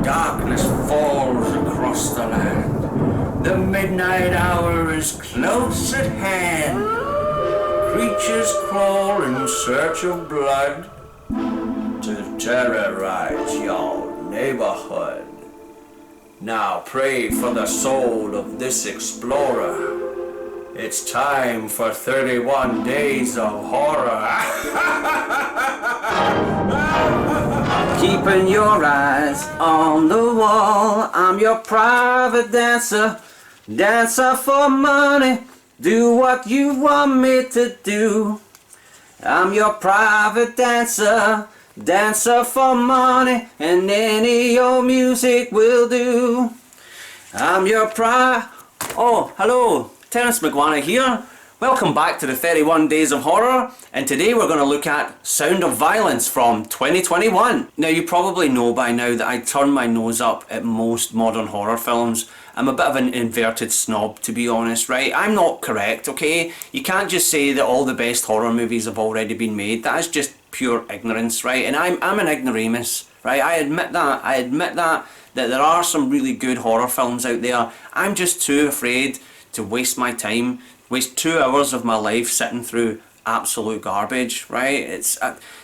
Darkness falls across the land. The midnight hour is close at hand. Creatures crawl in search of blood to terrorize your neighborhood. Now pray for the soul of this explorer. It's time for 31 days of horror. Keeping your eyes on the wall. I'm your private dancer. Dancer for money. Do what you want me to do. I'm your private dancer. Dancer for money. And any old music will do. I'm your Oh, hello. Terence McGuana here. Welcome back to the 31 Days of Horror, and today we're going to look at Sound of Violence from 2021. Now, you probably know by now that I turn my nose up at most modern horror films. I'm a bit of an inverted snob, to be honest, right? I'm not correct, okay? You can't just say that all the best horror movies have already been made. That is just pure ignorance, right? And I'm an ignoramus, right? I admit that there are some really good horror films out there. I'm just too afraid to waste my time, waste 2 hours of my life sitting through absolute garbage, right? It's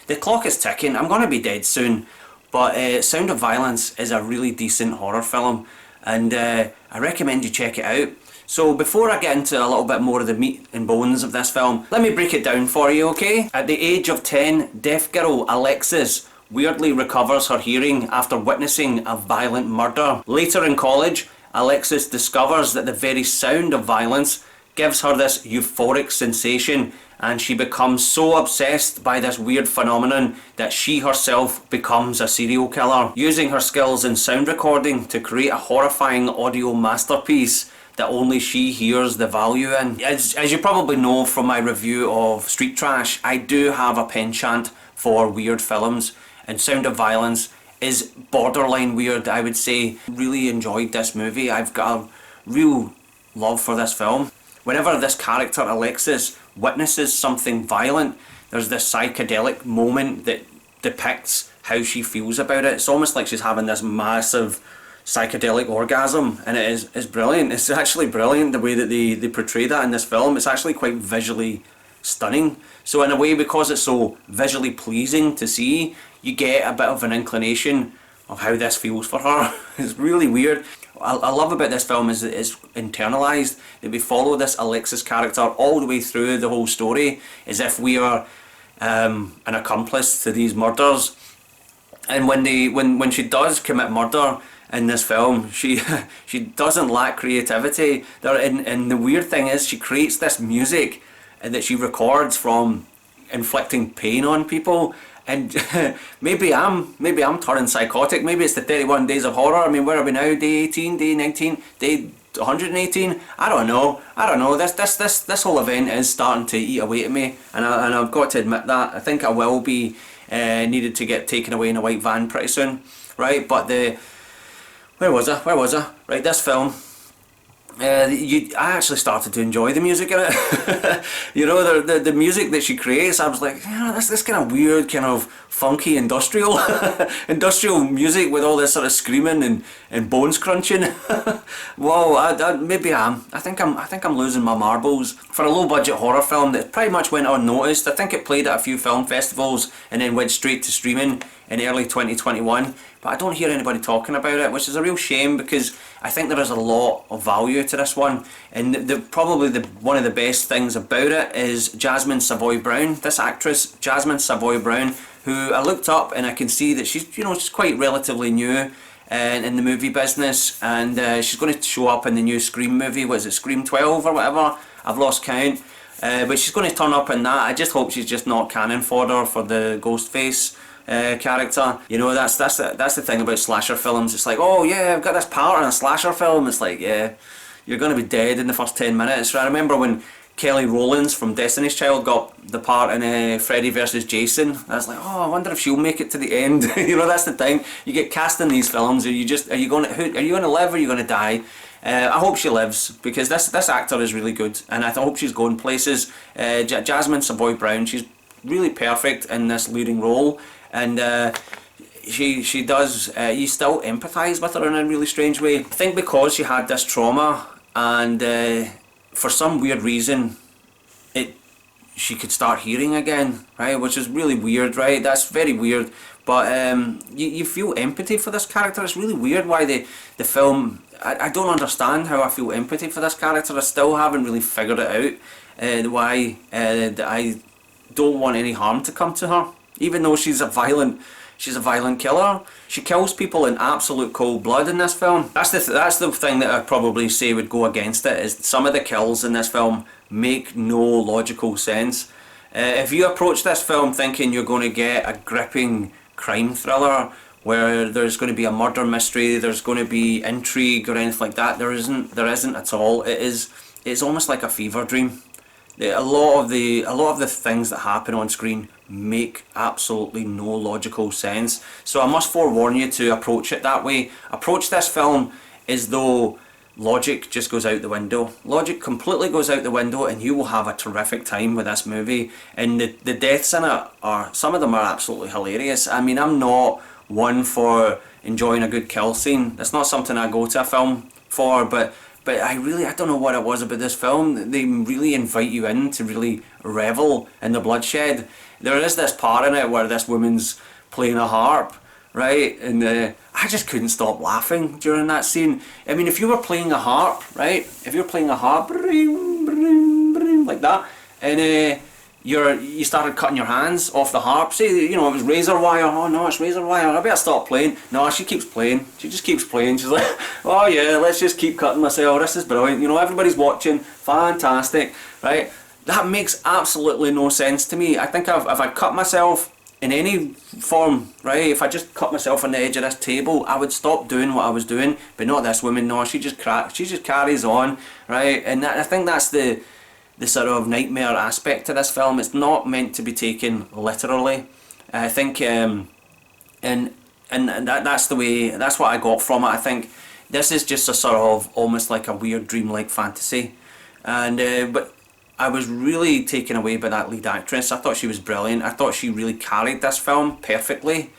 the clock is ticking. I'm gonna be dead soon, but Sound of Violence is a really decent horror film, and I recommend you check it out. So before I get into a little bit more of the meat and bones of this film, let me break it down for you, okay? At the age of 10, deaf girl Alexis weirdly recovers her hearing after witnessing a violent murder. Later in college, Alexis discovers that the very sound of violence gives her this euphoric sensation, and she becomes so obsessed by this weird phenomenon that she herself becomes a serial killer, using her skills in sound recording to create a horrifying audio masterpiece that only she hears the value in. As you probably know from my review of Street Trash, I do have a penchant for weird films, and Sound of Violence is borderline weird, I would say. Really enjoyed this movie. I've got a real love for this film. Whenever this character Alexis witnesses something violent, there's this psychedelic moment that depicts how she feels about it. It's almost like she's having this massive psychedelic orgasm, and it's brilliant. It's actually brilliant the way that they portray that in this film. It's actually quite visually stunning. So in a way, because it's so visually pleasing to see, you get a bit of an inclination of how this feels for her. It's really weird. I love about this film is that it's internalised, that we follow this Alexis character all the way through the whole story as if we are an accomplice to these murders. And when she does commit murder in this film, she doesn't lack creativity. And the weird thing is, she creates this music that she records from inflicting pain on people. And maybe I'm turning psychotic. Maybe it's the 31 Days of Horror. I mean, where are we now? Day 18, day 19, day 118? I don't know. This whole event is starting to eat away at me, and I've got to admit that. I think I will be needed to get taken away in a white van pretty soon, right? But where was I? Right, this film. I actually started to enjoy the music in it. You know, the music that she creates, I was like, you know, this kind of weird, kind of funky industrial music with all this sort of screaming and bones crunching. Whoa, maybe I think I'm losing my marbles. For a low budget horror film that pretty much went unnoticed, I think it played at a few film festivals and then went straight to streaming in early 2021. But I don't hear anybody talking about it, which is a real shame, because I think there is a lot of value to this one. And probably one of the best things about it is Jasmine Savoy Brown. This actress, Jasmine Savoy Brown, who I looked up and I can see that she's quite relatively new in the movie business, and she's going to show up in the new Scream movie. What is it, Scream 12 or whatever? I've lost count. But she's going to turn up in that. I just hope she's just not cannon fodder for the Ghostface character. You know, that's the thing about slasher films. It's like, oh yeah, I've got this part in a slasher film. It's like, yeah, you're going to be dead in the first 10 minutes. I remember when Kelly Rowlands from Destiny's Child got the part in Freddy vs Jason. I was like, oh, I wonder if she'll make it to the end. You know, that's the thing. You get cast in these films. Are you going to live or are you going to die? I hope she lives, because this actor is really good, and I hope she's going places. Jasmine Savoy Brown, she's really perfect in this leading role, and she does, you still empathise with her in a really strange way. I think because she had this trauma, and for some weird reason, she could start hearing again, right? Which is really weird, right? That's very weird. But you feel empathy for this character. It's really weird why the film... I don't understand how I feel empathy for this character. I still haven't really figured it out. Why I don't want any harm to come to her. Even though she's a violent killer. She kills people in absolute cold blood in this film. That's the thing that I'd probably say would go against it, is some of the kills in this film make no logical sense. If you approach this film thinking you're going to get a gripping crime thriller where there's going to be a murder mystery, there's going to be intrigue or anything like that, there isn't at all. It's almost like a fever dream. A lot of the things that happen on screen make absolutely no logical sense. So I must forewarn you to approach it that way. Approach this film as though logic just goes out the window. Logic completely goes out the window, and you will have a terrific time with this movie. And the deaths in it some of them are absolutely hilarious. I mean, I'm not one for enjoying a good kill scene. That's not something I go to a film for, but I don't know what it was about this film. They really invite you in to really revel in the bloodshed. There is this part in it where this woman's playing a harp, right? And I just couldn't stop laughing during that scene. I mean, if you were playing a harp, right? If you're playing a harp, like that, and you started cutting your hands off the harp. Say, it was razor wire. Oh no, it's razor wire. I better stop playing. No, she keeps playing. She just keeps playing. She's like, oh yeah, let's just keep cutting myself. This is brilliant. Everybody's watching. Fantastic, right? That makes absolutely no sense to me. I think if I cut myself in any form, right? If I just cut myself on the edge of this table, I would stop doing what I was doing. But not this woman. No, she just carries on, right? And I think that's the sort of nightmare aspect to this film. It's not meant to be taken literally. I think, and that's what I got from it. I think this is just a sort of almost like a weird dreamlike fantasy, and but I was really taken away by that lead actress. I thought she was brilliant. I thought she really carried this film perfectly.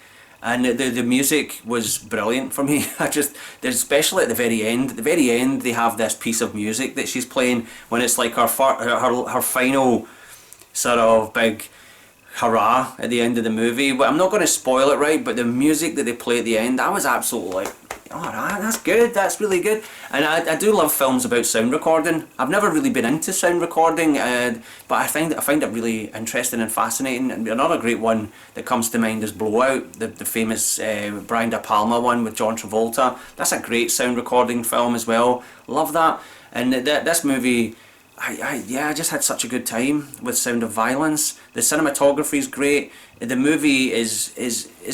And the music was brilliant for me. Especially at the very end. At the very end, they have this piece of music that she's playing when it's like her final sort of big hurrah at the end of the movie. But I'm not going to spoil it, right? But the music that they play at the end, I was absolutely like, oh, that's good. That's really good. And I do love films about sound recording. I've never really been into sound recording, but I find it really interesting and fascinating. And another great one that comes to mind is Blowout, the famous Brian De Palma one with John Travolta. That's a great sound recording film as well. Love that. And this movie, I just had such a good time with Sound of Violence. The cinematography is great. The movie is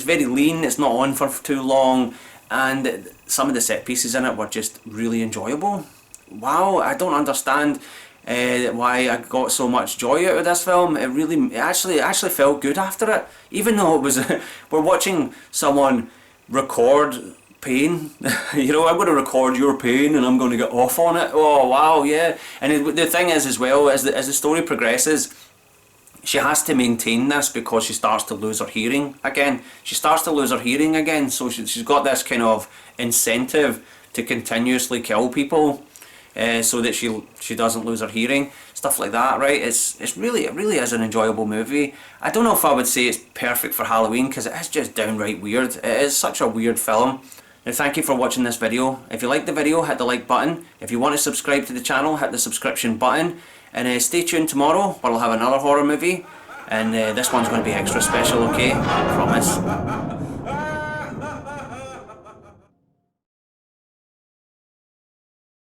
very lean. It's not on for too long. And some of the set pieces in it were just really enjoyable. Wow, I don't understand why I got so much joy out of this film. It actually felt good after it, even though it was we're watching someone record pain. I'm going to record your pain and I'm going to get off on it. Oh wow, yeah. And the thing is as well, as the story progresses, she has to maintain this because she starts to lose her hearing again. So she's got this kind of incentive to continuously kill people, so that she doesn't lose her hearing. Stuff like that, right? It really is an enjoyable movie. I don't know if I would say it's perfect for Halloween because it is just downright weird. It is such a weird film. Now thank you for watching this video. If you liked the video, hit the like button. If you want to subscribe to the channel, hit the subscription button. And stay tuned tomorrow where I'll have another horror movie. And this one's going to be extra special, okay? I promise.